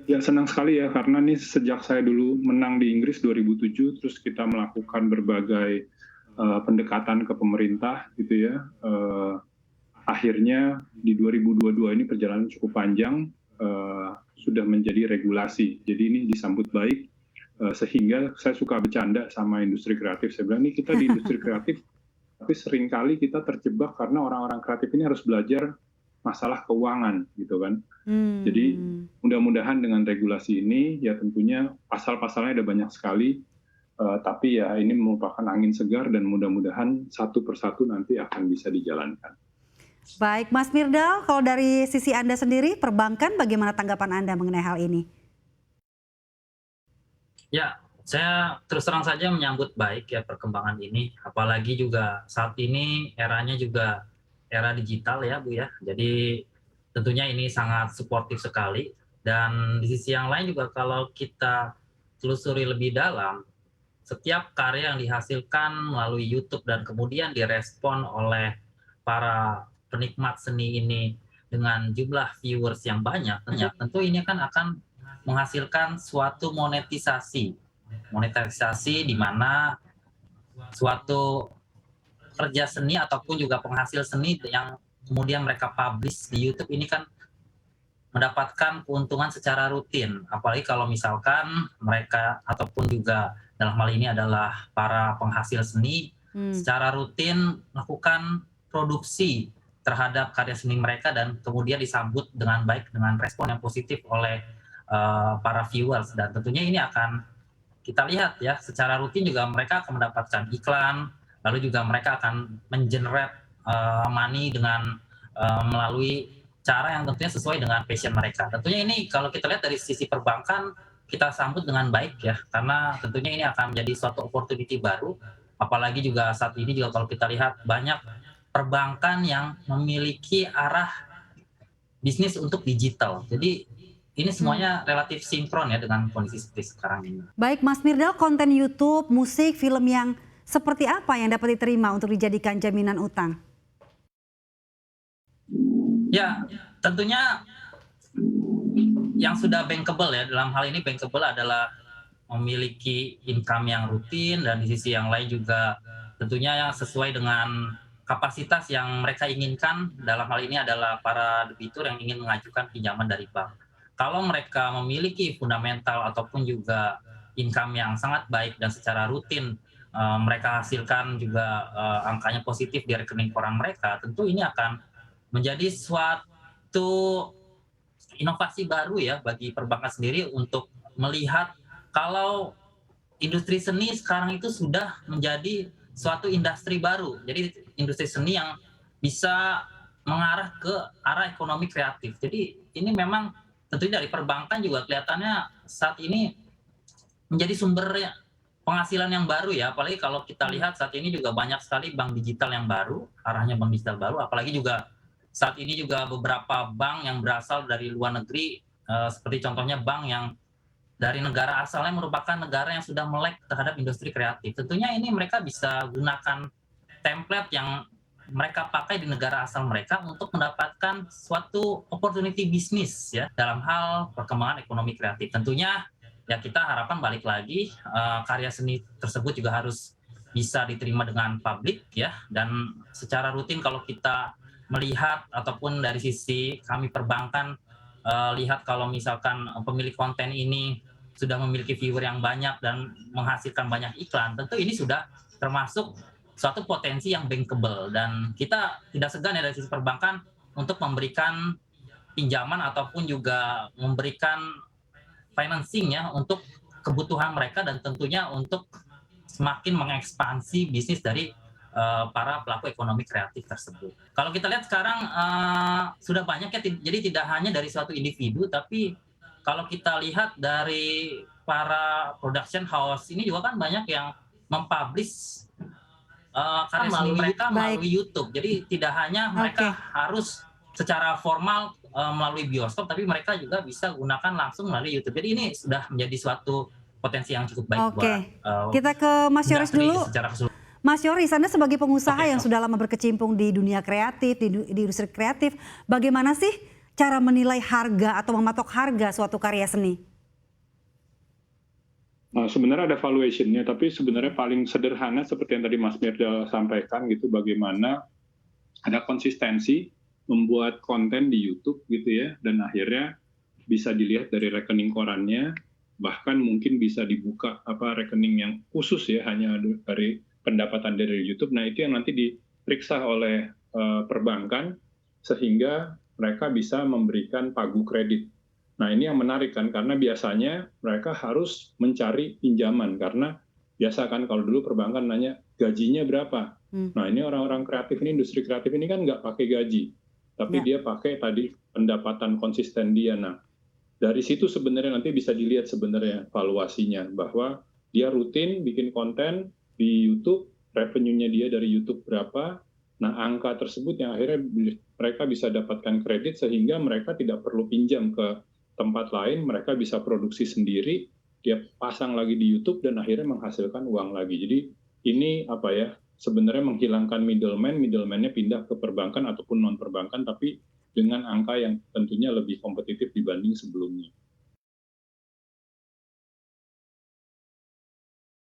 Ya senang sekali ya, karena nih sejak saya dulu menang di Inggris 2007, terus kita melakukan berbagai pendekatan ke pemerintah gitu ya. Akhirnya di 2022 ini perjalanan cukup panjang, sudah menjadi regulasi. Jadi ini disambut baik, sehingga saya suka bercanda sama industri kreatif. Saya bilang, nih kita di industri kreatif, tapi seringkali kita terjebak karena orang-orang kreatif ini harus belajar masalah keuangan gitu kan. Jadi mudah-mudahan dengan regulasi ini ya tentunya pasal-pasalnya ada banyak sekali, tapi ya ini merupakan angin segar dan mudah-mudahan satu persatu nanti akan bisa dijalankan. Baik, Mas Mirdal, kalau dari sisi Anda sendiri, perbankan bagaimana tanggapan Anda mengenai hal ini? Ya, saya terus terang saja menyambut baik ya perkembangan ini, apalagi juga saat ini eranya juga era digital ya Bu ya, jadi tentunya ini sangat suportif sekali. Dan di sisi yang lain juga kalau kita telusuri lebih dalam, setiap karya yang dihasilkan melalui YouTube dan kemudian direspon oleh para penikmat seni ini dengan jumlah viewers yang banyak, tentu ini kan akan menghasilkan suatu monetisasi. Monetisasi di mana suatu kerja seni ataupun juga penghasil seni yang kemudian mereka publish di YouTube ini kan mendapatkan keuntungan secara rutin. Apalagi kalau misalkan mereka ataupun juga dalam hal ini adalah para penghasil seni secara rutin melakukan produksi terhadap karya seni mereka dan kemudian disambut dengan baik dengan respon yang positif oleh para viewers. Dan tentunya ini akan kita lihat ya secara rutin juga mereka akan mendapatkan iklan, lalu juga mereka akan mengenerate money dengan melalui cara yang tentunya sesuai dengan passion mereka. Tentunya ini kalau kita lihat dari sisi perbankan kita sambut dengan baik ya, karena tentunya ini akan menjadi suatu opportunity baru. Apalagi juga saat ini juga kalau kita lihat banyak perbankan yang memiliki arah bisnis untuk digital. Jadi ini semuanya relatif sinkron ya dengan kondisi seperti sekarang ini. Baik Mas Mirdal, konten YouTube, musik, film yang seperti apa yang dapat diterima untuk dijadikan jaminan utang? Ya, tentunya yang sudah bankable ya, dalam hal ini bankable adalah memiliki income yang rutin dan di sisi yang lain juga tentunya yang sesuai dengan kapasitas yang mereka inginkan. Dalam hal ini adalah para debitur yang ingin mengajukan pinjaman dari bank. Kalau mereka memiliki fundamental ataupun juga income yang sangat baik dan secara rutin mereka hasilkan juga angkanya positif di rekening koran mereka, tentu ini akan menjadi suatu inovasi baru ya bagi perbankan sendiri untuk melihat kalau industri seni sekarang itu sudah menjadi suatu industri baru. Jadi industri seni yang bisa mengarah ke arah ekonomi kreatif. Jadi ini memang tentunya dari perbankan juga kelihatannya saat ini menjadi sumber penghasilan yang baru ya. Apalagi kalau kita lihat saat ini juga banyak sekali bank digital yang baru, arahnya bank digital baru. Apalagi juga saat ini juga beberapa bank yang berasal dari luar negeri, seperti contohnya bank yang dari negara asalnya merupakan negara yang sudah melek terhadap industri kreatif. Tentunya ini mereka bisa gunakan template yang mereka pakai di negara asal mereka untuk mendapatkan suatu opportunity bisnis ya dalam hal perkembangan ekonomi kreatif. Tentunya ya kita harapkan balik lagi karya seni tersebut juga harus bisa diterima dengan publik ya, dan secara rutin kalau kita melihat ataupun dari sisi kami perbankan lihat kalau misalkan pemilik konten ini sudah memiliki viewer yang banyak dan menghasilkan banyak iklan, tentu ini sudah termasuk suatu potensi yang bankable dan kita tidak segan ya dari sisi perbankan untuk memberikan pinjaman ataupun juga memberikan financing ya untuk kebutuhan mereka dan tentunya untuk semakin mengekspansi bisnis dari para pelaku ekonomi kreatif tersebut. Kalau kita lihat sekarang sudah banyak ya, jadi tidak hanya dari suatu individu, tapi kalau kita lihat dari para production house ini juga kan banyak yang mempublish karya seni mereka melalui YouTube. Jadi tidak hanya mereka harus secara formal melalui bioskop, tapi mereka juga bisa gunakan langsung melalui YouTube. Jadi ini sudah menjadi suatu potensi yang cukup baik buat kita ke Mas Yoris dulu. Mas Yoris, Anda sebagai pengusaha yang sudah lama berkecimpung di dunia kreatif, di industri kreatif, bagaimana sih cara menilai harga atau mematok harga suatu karya seni? Nah, sebenarnya ada valuation-nya, tapi sebenarnya paling sederhana seperti yang tadi Mas Mirda sampaikan gitu, bagaimana ada konsistensi membuat konten di YouTube gitu ya, dan akhirnya bisa dilihat dari rekening korannya, bahkan mungkin bisa dibuka rekening yang khusus ya, hanya dari pendapatan dari YouTube. Nah, itu yang nanti diperiksa oleh perbankan sehingga mereka bisa memberikan pagu kredit. Nah, ini yang menarik kan, karena biasanya mereka harus mencari pinjaman, karena biasa kan kalau dulu perbankan nanya gajinya berapa. Nah, ini orang-orang kreatif ini, industri kreatif ini kan nggak pakai gaji, tapi dia pakai tadi pendapatan konsisten dia. Nah, dari situ sebenarnya nanti bisa dilihat sebenarnya valuasinya, bahwa dia rutin bikin konten di YouTube, revenue-nya dia dari YouTube berapa. Nah, angka tersebut yang akhirnya mereka bisa dapatkan kredit sehingga mereka tidak perlu pinjam ke tempat lain, mereka bisa produksi sendiri, dia pasang lagi di YouTube dan akhirnya menghasilkan uang lagi. Jadi ini sebenarnya menghilangkan middleman-nya pindah ke perbankan ataupun non perbankan, tapi dengan angka yang tentunya lebih kompetitif dibanding sebelumnya.